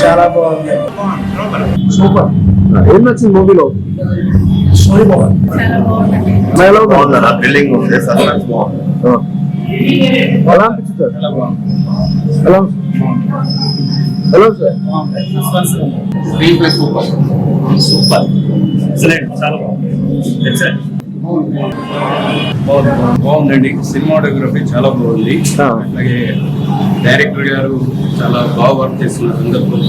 చాలా బాగుంది, సూపర్. ఏం నచ్చింది మూవీలో? స్టోరీ బాగుంది, థ్రిల్లింగ్ ఉంది, సస్పెన్స్ బాగుంది. ఎలా అనిపించింది సార్? ఎలా sir? Screen play super super excellent, చాలా బాగుంది, ఎక్సలెంట్. బాగుందండి, సినిమాటోగ్రఫీ చాలా బాగుంది. అలాగే డైరెక్టర్ గారు చాలా బాగా వర్క్ చేస్తున్నారు, అందరూ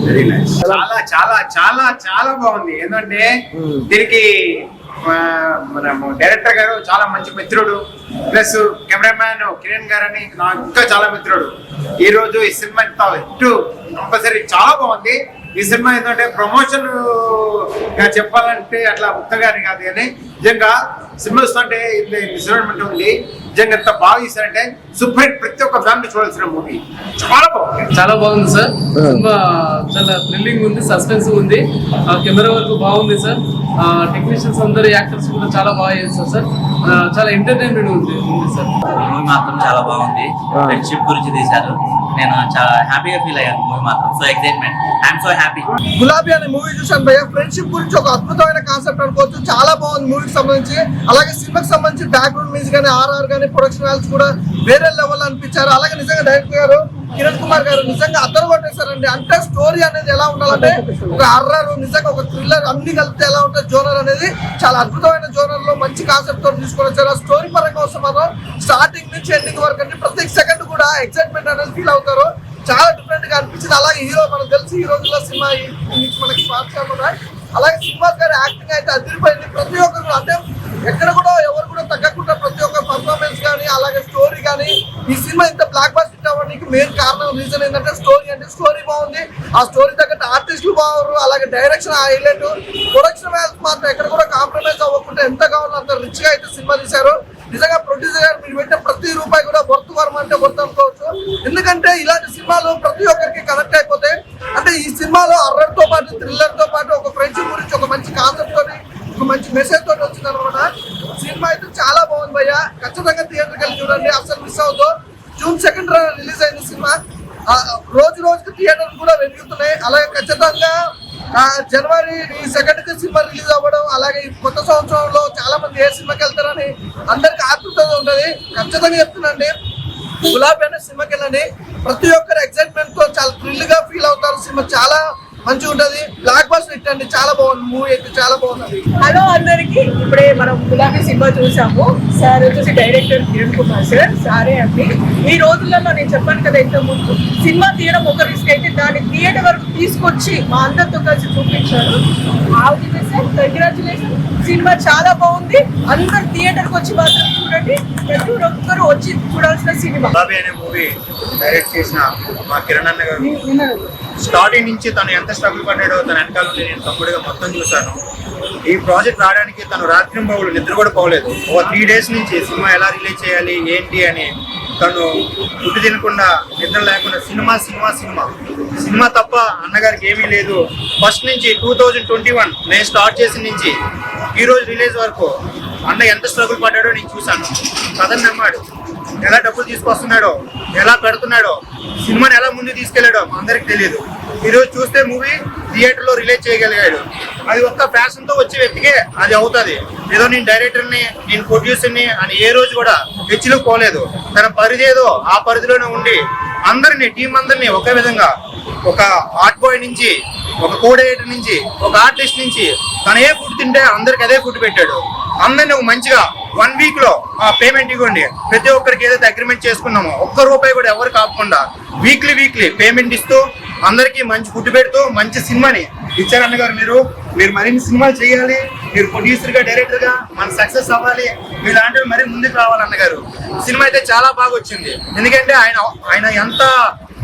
వెరీ నైస్. చాలా చాలా చాలా చాలా బాగుంది. ఏంటంటే దీనికి మన డైరెక్టర్ గారు చాలా మంచి మిత్రుడు, ప్లస్ కెమెరామ్యాన్ కిరణ్ గారు అని నాకు ఇంకా చాలా మిత్రుడు. ఈ రోజు ఈ సినిమా ఇంత హిట్ కంపల్సరీ చాలా బాగుంది. ఈ సినిమా ఏంటంటే ప్రమోషన్ చెప్పాలంటే అట్లా ఉత్తగానే కాదు, కానీ నిజంగా సినిమా వస్తుంటే ఇన్వెస్ట్మెంట్ ఉంది. నిజంగా ఎంత బాగా తీసారంటే సూపర్ హిట్, ప్రతి ఒక్క ఫ్యామిలీ చూడాల్సిన మూవీ. చాలా బాగుంది, చాలా బాగుంది సార్. సినిమా చాలా థ్రిల్లింగ్ ఉంది, సస్పెన్స్ ఉంది, కెమెరా వర్క్ బాగుంది సార్. టెక్నీషియన్స్ అందరు యాక్టర్స్ కూడా చాలా బాగా చేస్తారు సార్. చాలా ఎంటర్టైన్మెంట్ ఉంది సార్. మూవీ మాత్రం చాలా బాగుంది. ఫ్రెండ్షిప్ గురించి తీశారు. నేను చాలా హ్యాపీగా ఫీల్ అయ్యాను. మూవీ మాత్రం so excitement, I'm so happy. గులాబీ అనే మూవీ చూసాను భయ్య. ఫ్రెండ్షిప్ గురించి ఒక అద్భుతమైన కాన్సెప్ట్ అనుకోవచ్చు. చాలా బాగుంది మూవీకి సంబంధించి. అలాగే సినిమాకి సంబంధించి బ్యాక్గ్రౌండ్ మ్యూజిక్ కానీ, ఆర్ఆర్ కానీ, ప్రొడక్షన్ వాల్యూస్ కూడా వేరే లెవెల్ అనిపించారు. అలాగే నిజంగా డైరెక్టర్ గారు కిరణ్ కుమార్ గారు నిజంగా అద్దరు కొట్టేశారండి. అంటే స్టోరీ అనేది ఎలా ఉండాలంటే ఒక హర్రర్, నిజంగా ఒక థ్రిల్లర్ అన్ని కలిపితే ఎలా ఉంటుంది జోనర్ అనేది చాలా అద్భుతమైన జోనర్ లో మంచి కాన్సెప్ట్ తో తీసుకొని వచ్చారు. ఆ స్టోరీ పరంగా వస్తే మాత్రం స్టార్టింగ్ నుంచి ఎండింగ్ వరకు అంటే ప్రతి సెకండ్ కూడా ఎక్సైట్మెంట్ అనేది ఫీల్ అవుతారు. చాలా డిఫరెంట్ గా అనిపించింది. అలాగే హీరో మనకు తెలిసి ఈ రోజుల్లో సినిమా మనకి ఉన్నాయి. అలాగే శ్రీనివాస్ గారి యాక్టింగ్ అయితే అదిరిపోయింది. ప్రతి ఒక్కరు అంటే ఎక్కడ కూడా ఎవరు కూడా తగ్గకుండా ప్రతి ఒక్క పర్ఫార్మెన్స్ కానీ, అలాగే స్టోరీ కానీ, ఈ సినిమా ఇంత బ్లాక్ బస్టర్ అవ్వడానికి మెయిన్ కారణం రీజన్ ఏంటంటే స్టోరీ. అంటే స్టోరీ బాగుంది, ఆ స్టోరీ తగ్గట్టు ఆర్టిస్టులు బాగున్నారు, అలాగే డైరెక్షన్ హైలైట్, ప్రొడక్షన్ వాల్యూస్ మాత్రం ఎక్కడ కూడా కాంప్రమైజ్ అవ్వకుండా ఎంత కావాలో అంత రిచ్ గా అయితే సినిమా తీశారు. నిజంగా ప్రొడ్యూసర్ గారు మీరు పెట్టే ప్రతి రూపాయి కూడా వర్త్ వర్మ అంటే వర్త్ అనుకోవచ్చు. ఎందుకంటే ఇలాంటి సినిమాలు ప్రతి ఒక్కరికి కనెక్ట్ అయిపోతాయి. అంటే ఈ సినిమాలో హర్రర్ తో పాటు, థ్రిల్లర్ తో పాటు ఒక ఫ్రెండ్షిప్ గురించి ఒక మంచి కాన్సెప్ట్ తోటి, ఒక మంచి మెసేజ్ తోటి వచ్చింది అనమాట. సినిమా అయితే చాలా బాగుంది భయ్య. ఖచ్చితంగా థియేటర్కి వెళ్ళి చూడండి, అసలు మిస్ అవుతుంది. June 2nd రిలీజ్ అయిన సినిమా రోజు రోజుకి థియేటర్ కూడా వెలుగుతున్నాయి. అలాగే ఖచ్చితంగా January 2nd సినిమా రిలీజ్ అవ్వడం, అలాగే కొత్త సంవత్సరంలో చాలా మంది ఏ సినిమాకి వెళ్తారని అందరికి ఆతృతగా ఉంటుంది. ఖచ్చితంగా చెప్తున్నాండి, గులాబీ అనే సినిమాకి వెళ్ళండి. ప్రతి ఒక్కరు ఎక్సైట్మెంట్ తో చాలా థ్రిల్ గా ఫీల్ అవుతారు. సినిమా చాలా మంచిగా ఉంటది, బ్లాక్ బస్టర్ హిట్ అండి. చాలా బాగుంది మూవీ అయితే, చాలా బాగుంది. హలో అందరికి, ఇప్పుడే మనం గులాబీ సినిమా చూసాము. సార్ వచ్చేసి డైరెక్టర్ కిరణ్ కుమార్ సార్, సారే అండి. ఈ రోజులలో నేను చెప్పాను కదా ఇంత ముందు, సినిమా తీయడం ఒక రిస్క్ అయితే దాన్ని థియేటర్ వరకు తీసుకొచ్చి మా అందరితో కలిసి చూపించారు. Sir congratulation. సినిమా చాలా బాగుంది. అందరు థియేటర్కి వచ్చి మాత్రం చూడండి, ప్రతి ఒక్కరు వచ్చి చూడాల్సిన సినిమా. గులాబీ అనే మూవీ డైరెక్ట్ చేసిన మా కిరణ్ అన్న గారు స్టార్టింగ్ నుంచి తను ఎంత స్ట్రగుల్ పడ్డాడో తన వెనకాల నేను తమ్ముడిగా మొత్తం చూశాను. ఈ ప్రాజెక్ట్ రావడానికి తను రాత్రింబవులు నిద్ర కూడా పోలేదు. ఒక 3 days నుంచి సినిమా ఎలా రిలీజ్ చేయాలి ఏంటి అని తను ఫుడ్ తినకుండా, నిద్ర లేకుండా సినిమా సినిమా సినిమా సినిమా తప్ప అన్నగారికి ఏమీ లేదు. ఫస్ట్ నుంచి 2021 నేను స్టార్ట్ చేసిన నుంచి ఈ రోజు రిలీజ్ వరకు అన్న ఎంత స్ట్రగుల్ పడ్డాడో నేను చూశాను. కథను నమ్మాడు, ఎలా డబ్బులు తీసుకొస్తున్నాడో, ఎలా పెడుతున్నాడో, సినిమాని ఎలా ముందు తీసుకెళ్లాడో అందరికి తెలియదు. ఈరోజు చూస్తే మూవీ థియేటర్లో రిలీజ్ చేయగలిగాడు. అది ఒక్క ఫ్యాషన్తో వచ్చే వ్యక్తికే అది అవుతుంది. ఏదో నేను డైరెక్టర్ని, నేను ప్రొడ్యూసర్ని అని ఏ రోజు కూడా హెచ్చులకు పోలేదు. తన పరిధి ఏదో ఆ పరిధిలోనే ఉండి అందరినీ, టీం అందరినీ ఒకే విధంగా, ఒక ఆర్ట్ బాయ్ నుంచి, ఒక కోఆర్డినేటర్ నుంచి, ఒక ఆర్టిస్ట్ నుంచి తను ఏ ఫుడ్ తింటే అందరికి అదే ఫుడ్ పెట్టాడు. అందరినీ ఒక మంచిగా 1 week లో పేమెంట్ ఇవ్వండి, ప్రతి ఒక్కరికి ఏదైతే అగ్రిమెంట్ చేసుకున్నామో ఒక్క రూపాయి కూడా ఎవరు కాకుండా వీక్లీ పేమెంట్ ఇస్తూ అందరికీ మంచి ఫుడ్ పెడుతూ మంచి సినిమాని ఇచ్చారు అన్నగారు. మీరు మరిన్ని సినిమాలు చేయాలి, మీరు ప్రొడ్యూసర్గా, డైరెక్టర్గా మన సక్సెస్ అవ్వాలి, మీలాంటివి మరీ ముందుకు రావాలన్నగారు. సినిమా అయితే చాలా బాగా వచ్చింది. ఎందుకంటే ఆయన ఎంత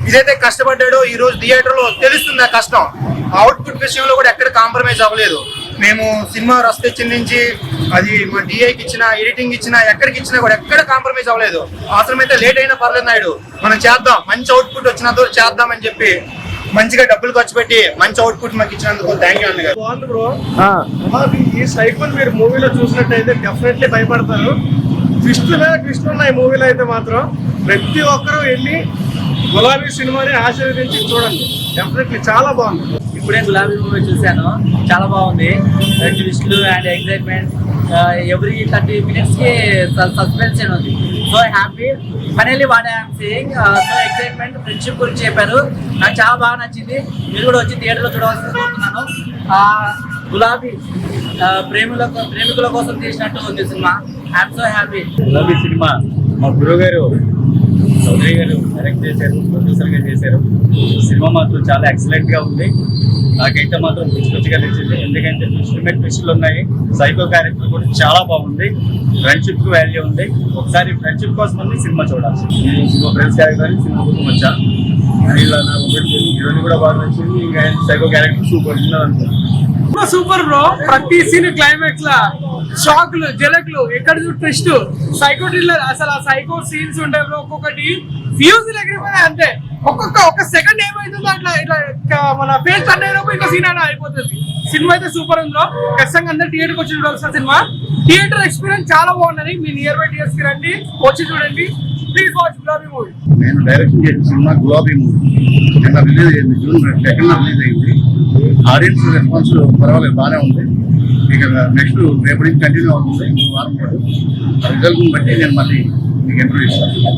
ఇదైతే కష్టపడ్డాడో ఈ రోజు థియేటర్లో తెలుస్తుంది ఆ కష్టం. అవుట్పుట్ విషయంలో కూడా ఎక్కడ కాంప్రమైజ్ అవ్వలేదు. మేము సినిమా రస్ తెచ్చిన నుంచి అది మా డిఐకి ఇచ్చినా, ఎడిటింగ్ ఇచ్చినా, ఎక్కడికి ఇచ్చినా కూడా ఎక్కడ కాంప్రమైజ్ అవ్వలేదు. అవసరమైతే లేట్ అయినా పర్లేదు నాయుడు, మనం చేద్దాం, మంచి అవుట్పుట్ వచ్చినందుకు చేద్దామని చెప్పి మంచిగా డబ్బులు ఖర్చు పెట్టి మంచి అవుట్పుట్ మాకు ఇచ్చినందుకు థ్యాంక్ యూ అన్నగారు. బాగుంది బ్రో. ఈ సైకిల్ మీరు మూవీలో చూసినట్టయితే డెఫినెట్లీ భయపడతారు. ట్విస్ట్ ఉన్నాయి మూవీలో అయితే మాత్రం. ప్రతి ఒక్కరూ వెళ్ళి గులాబీ సినిమాని ఆశీర్వదించి చూడండి, డెఫినెట్లీ చాలా బాగుంది. ఇప్పుడే గులాబీ మూవీ చూశాను, చాలా బాగుంది. ట్విస్ట్లు అండ్ ఎక్సైట్మెంట్ ఎవ్రీ 30 minutes కి సస్పెన్స్ ఉంది. So happy finally what I'm saying. So excitement, friendship గురించి చెప్పారు, నాకు చాలా బాగా నచ్చింది. మీరు కూడా వచ్చి థియేటర్లో చూడవలసింది కోరుతున్నాను. గులాబీ ప్రేమికుల కోసం తీసినట్టు ఉంది సినిమా. I'm so happy. గులాబీ సినిమా మా గురువు గారు చౌదరి గారు డైరెక్ట్ చేశారు, ప్రొడ్యూసర్ గా చేశారు. సినిమా మాత్రం చాలా ఎక్సలెంట్ గా ఉంది. నాకైతే మాత్రం పిచ్చిగా నచ్చింది, ఎందుకంటే ట్విస్టులు ఉన్నాయి. సైకో క్యారెక్టర్ కూడా చాలా బాగుంది. ఫ్రెండ్షిప్ కు వాల్యూ ఉంది. ఒకసారి ఫ్రెండ్షిప్ కోసం సినిమా చూడాలి. నేను ఫ్రెండ్స్ క్యారెక్టర్ సినిమా కోసం వచ్చా. ఇలా నాకు హీరోని కూడా బాగా నచ్చింది. ఇంకా సైకో క్యారెక్టర్ సూపర్ అనుకుంటున్నాను. Super bro. ప్రతి సీన్ క్లైమాక్స్ లా షాక్లు, జలక్లు, ఎక్కడ చూడు ట్విస్ట్, సైకో థ్రిల్లర్. అసలు ఆ సైకో సీన్స్ ఉంటాయి బ్రో, ఒక్కొక్కటి ఫ్యూజ్ ఎగిరిపోయినాయి అంతే. ఒక్క సెకండ్ ఏమైతుందో అట్లా ఇట్లా మన ఫేస్ టర్న్ అయినప్పుడు ఇంకా సీన్ అయినా అయిపోతుంది. సినిమా అయితే సూపర్ ఉంది బ్రో. ఖచ్చితంగా అందరు థియేటర్కి వచ్చి చూడాల్సిన సినిమా. థియేటర్ ఎక్స్పీరియన్స్ చాలా బాగున్నది. మీ నియర్ బై థియేటర్స్ కి రండి, వచ్చి చూడండి. ప్లీజ్ వాచ్ గులాబీ మూవీ. నేను డైరెక్షన్ చేసిన సినిమా గులాబీ మూవీ నిన్న రిలీజ్ అయింది, June 2nd రిలీజ్ అయింది. ఆడియన్స్ రెస్పాన్స్ పర్వాలేదు, బాగానే ఉంది. ఇక నెక్స్ట్ రేపటి నుంచి కంటిన్యూ అవుతుంది, ఇంకో వారం పాటు. రిజల్ట్ బట్టి నేను మళ్ళీ మీకు ఇంటర్వ్యూ ఇస్తాను.